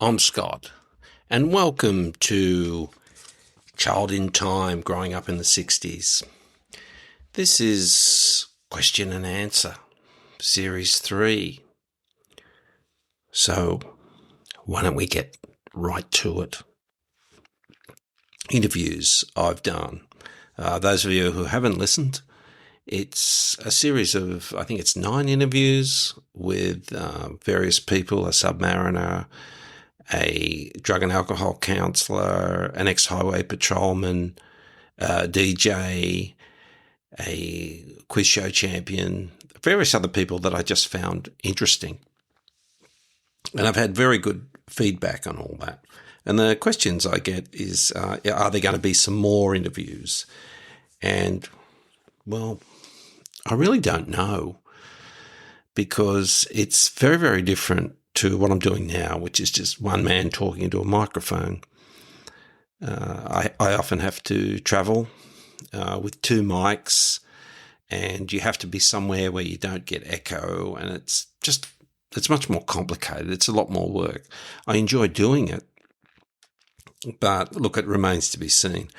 I'm Scott, and welcome to Child in Time, Growing Up in the 60s. This is Question and Answer, Series 3. So, why don't we get right to it? Interviews I've done. Those of you who haven't listened, it's a series of, I think it's 9 interviews with various people, a submariner, a drug and alcohol counsellor, an ex-highway patrolman, a DJ, a quiz show champion, various other people that I just found interesting. And I've had very good feedback on all that. And the questions I get is, are there going to be some more interviews? And, well, I really don't know, because it's very, very different to what I'm doing now, which is just one man talking into a microphone. I often have to travel with 2 mics, and you have to be somewhere where you don't get echo, and it's much more complicated. It's a lot more work. I enjoy doing it, but look, it remains to be seen.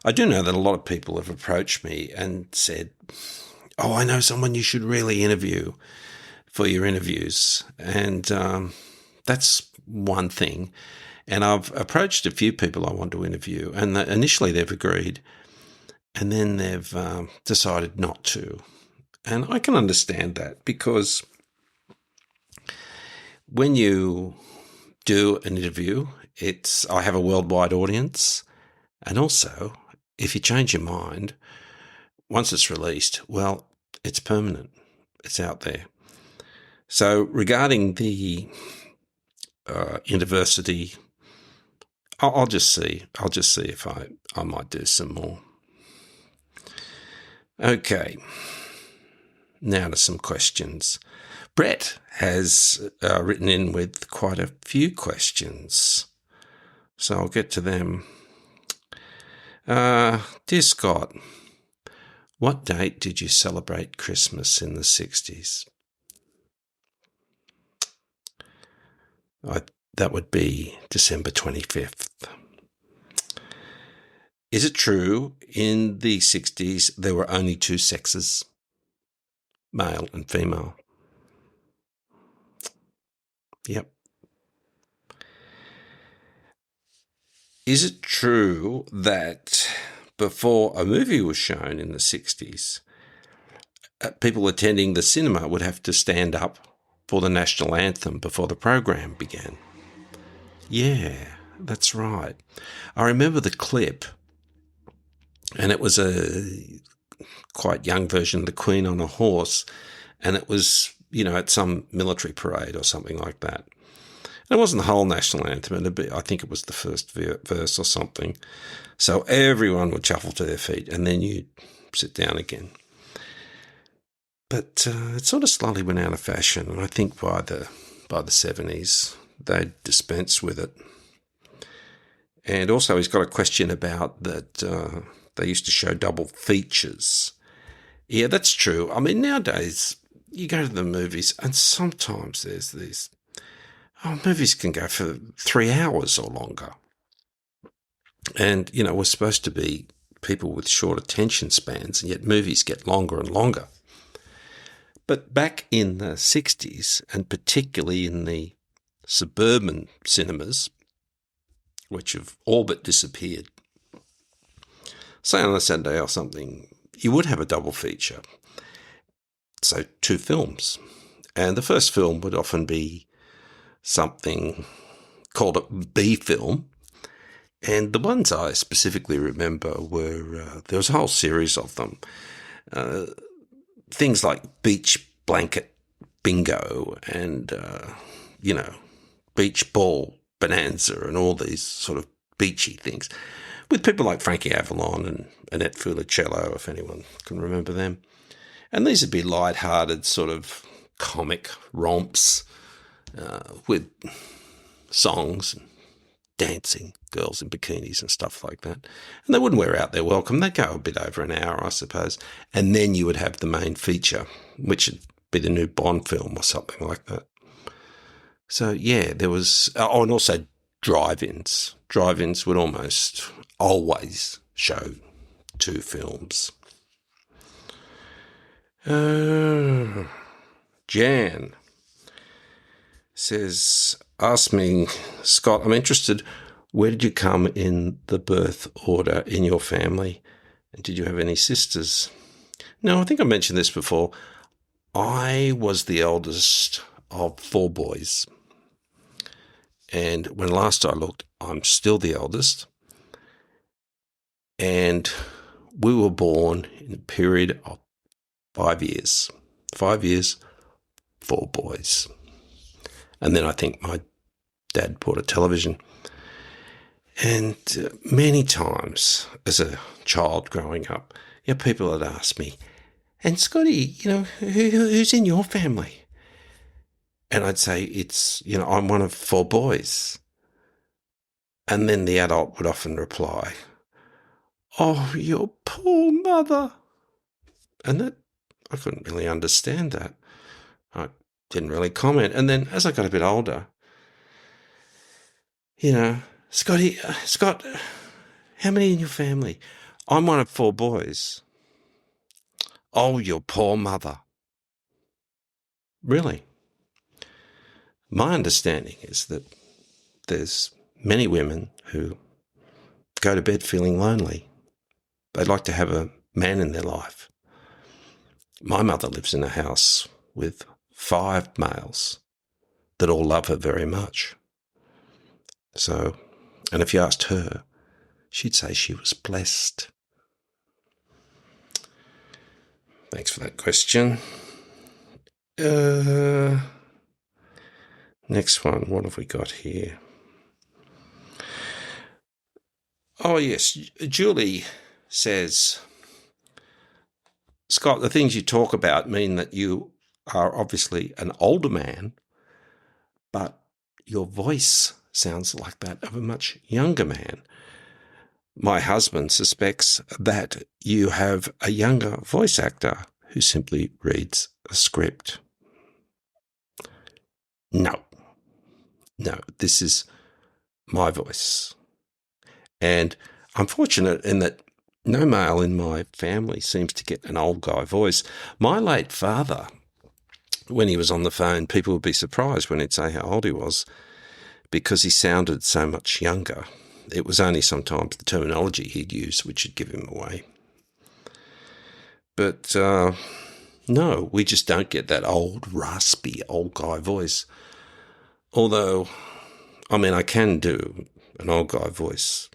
I do know that a lot of people have approached me and said, "Oh, I know someone you should really interview for your interviews." And that's one thing. And I've approached a few people I want to interview, and initially they've agreed, and then they've decided not to. And I can understand that, because when you do an interview, I have a worldwide audience, and also if you change your mind, once it's released, well, it's permanent. It's out there. So regarding the university, I'll just see. I'll just see if I might do some more. Okay. Now to some questions. Brett has written in with quite a few questions, so I'll get to them. Dear Scott, what date did you celebrate Christmas in the 60s? That would be December 25th. Is it true in the 60s there were only 2 sexes, male and female? Yep. Is it true that before a movie was shown in the 60s, people attending the cinema would have to stand up for the national anthem before the program began? Yeah, that's right. I remember the clip, and it was a quite young version of the Queen on a horse, and it was, at some military parade or something like that. And it wasn't the whole national anthem. I think it was the first verse or something. So everyone would shuffle to their feet, and then you'd sit down again. But it sort of slowly went out of fashion, and I think by the 70s they'd dispense with it. And also he's got a question about that they used to show double features. Yeah, that's true. I mean, nowadays you go to the movies and sometimes there's these, movies can go for 3 hours or longer. And, we're supposed to be people with short attention spans, and yet movies get longer and longer. But back in the 60s, and particularly in the suburban cinemas, which have all but disappeared, say on a Saturday or something, you would have a double feature. So 2 films. And the first film would often be something called a B film. And the ones I specifically remember were, there was a whole series of them. Things like Beach Blanket Bingo and, Beach Ball Bonanza and all these sort of beachy things, with people like Frankie Avalon and Annette Funicello, if anyone can remember them. And these would be light-hearted sort of comic romps with songs and dancing, girls in bikinis and stuff like that. And they wouldn't wear out their welcome. They'd go a bit over an hour, I suppose. And then you would have the main feature, which would be the new Bond film or something like that. So, yeah, there was, and also drive-ins. Drive-ins would almost always show two films. Jan says, ask me, Scott, I'm interested, where did you come in the birth order in your family? And did you have any sisters? No, I think I mentioned this before. I was the eldest of four boys. And when last I looked, I'm still the eldest. And we were born in a period of 5 years. 5 years, four boys. And then I think my dad bought a television. And many times as a child growing up, people had asked me, and Scotty, who's in your family? And I'd say, it's, I'm one of four boys. And then the adult would often reply, oh, your poor mother. And that, I couldn't really understand that. I didn't really comment. And then as I got a bit older, Scott, how many in your family? I'm one of four boys. Oh, your poor mother. Really? My understanding is that there's many women who go to bed feeling lonely. They'd like to have a man in their life. My mother lives in a house with 5 males that all love her very much. So, and if you asked her, she'd say she was blessed. Thanks for that question. Next one, what have we got here? Oh, yes, Julie says, Scott, the things you talk about mean that you are obviously an older man, but your voice sounds like that of a much younger man. My husband suspects that you have a younger voice actor who simply reads a script. No, this is my voice. And I'm fortunate in that no male in my family seems to get an old guy voice. My late father, when he was on the phone, people would be surprised when he'd say how old he was because he sounded so much younger. It was only sometimes the terminology he'd use which would give him away. But no, we just don't get that old, raspy, old guy voice. Although, I can do an old guy voice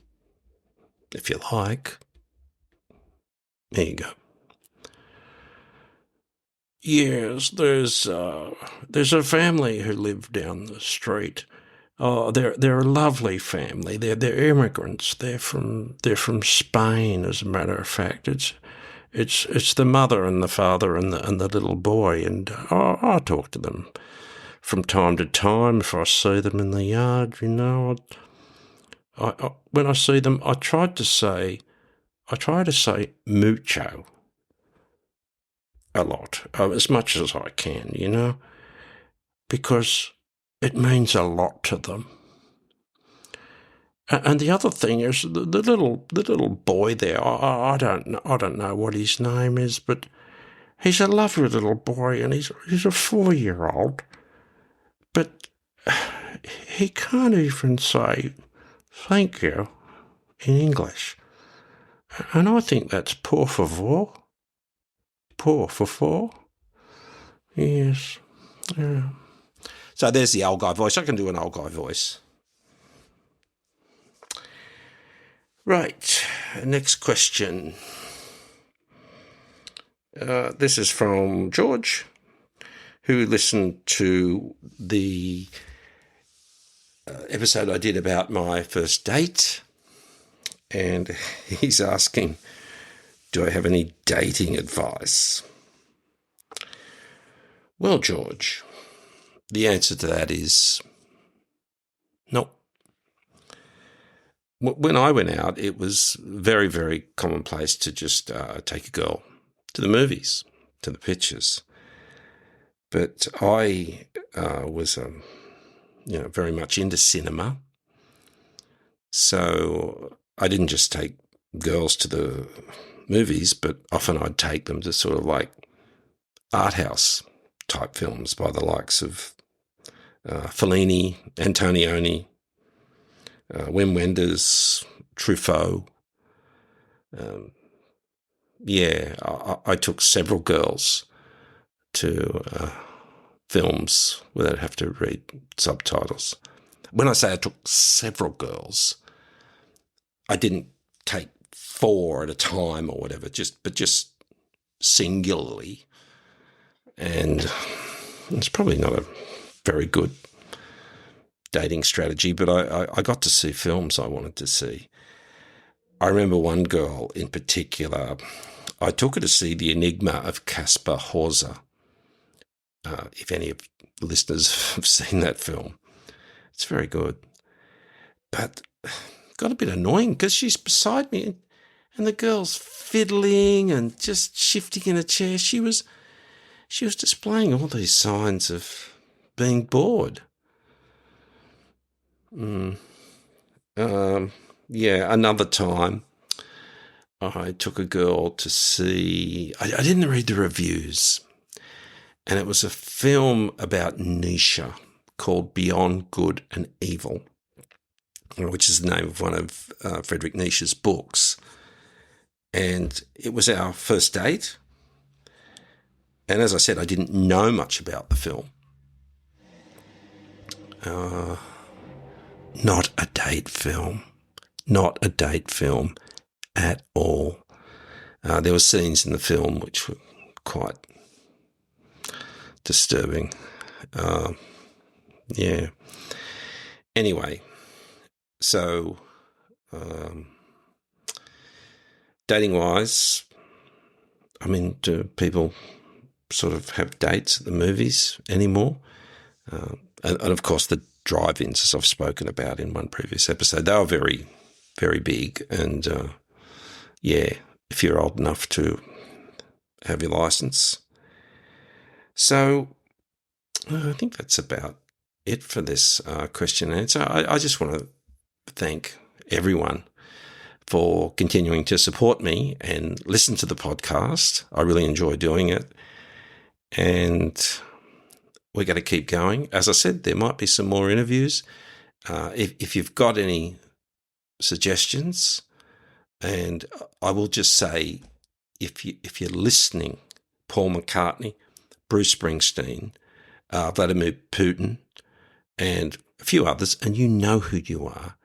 if you like. There you go. Yes, there's a family who live down the street. Oh, they're a lovely family. They're immigrants. They're from Spain, as a matter of fact. It's the mother and the father and the little boy, and I talk to them from time to time if I see them in the yard. I when I see them, I try to say mucho a lot, as much as I can, because it means a lot to them. And the other thing is the little boy there. I don't know what his name is, but he's a lovely little boy, and he's a 4-year-old. But he can't even say thank you in English, and I think that's por favor. Por favor. Yes. Yeah. So there's the old guy voice. I can do an old guy voice. Right, next question. This is from George, who listened to the episode I did about my first date, and he's asking, do I have any dating advice? Well, George, the answer to that is no. When I went out, it was very, very commonplace to just take a girl to the movies, to the pictures. But I was very much into cinema. So I didn't just take girls to the movies, but often I'd take them to sort of like art house type films by the likes of Fellini, Antonioni, Wim Wenders, Truffaut. I took several girls to films where they'd have to read subtitles. When I say I took several girls, I didn't take 4 at a time or whatever, but just singularly. And it's probably not a very good dating strategy, but I got to see films I wanted to see. I remember one girl in particular, I took her to see The Enigma of Caspar Hauser. If any of the listeners have seen that film, it's very good. But got a bit annoying because she's beside me and the girl's fiddling and just shifting in a chair. She was displaying all these signs of being bored. Another time I took a girl to see, I didn't read the reviews, and it was a film about Nietzsche called Beyond Good and Evil, which is the name of one of Friedrich Nietzsche's books. And it was our first date. And as I said, I didn't know much about the film. Not a date film. Not a date film at all. There were scenes in the film which were quite disturbing. Anyway, so dating-wise, I mean, do people sort of have dates at the movies anymore? And of course, the drive-ins, as I've spoken about in one previous episode, they were very, very big. And if you're old enough to have your license. So I think that's about it for this question and answer. I just want to thank everyone for continuing to support me and listen to the podcast. I really enjoy doing it. And we're going to keep going. As I said, there might be some more interviews. If you've got any suggestions, and I will just say, if you're listening, Paul McCartney, Bruce Springsteen, Vladimir Putin, and a few others, and you know who you are,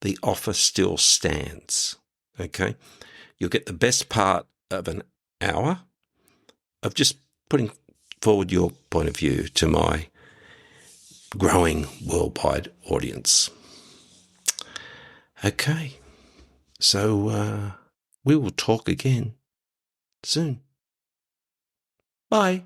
the offer still stands, okay? You'll get the best part of an hour of just putting forward your point of view to my growing worldwide audience. Okay, so we will talk again soon. Bye.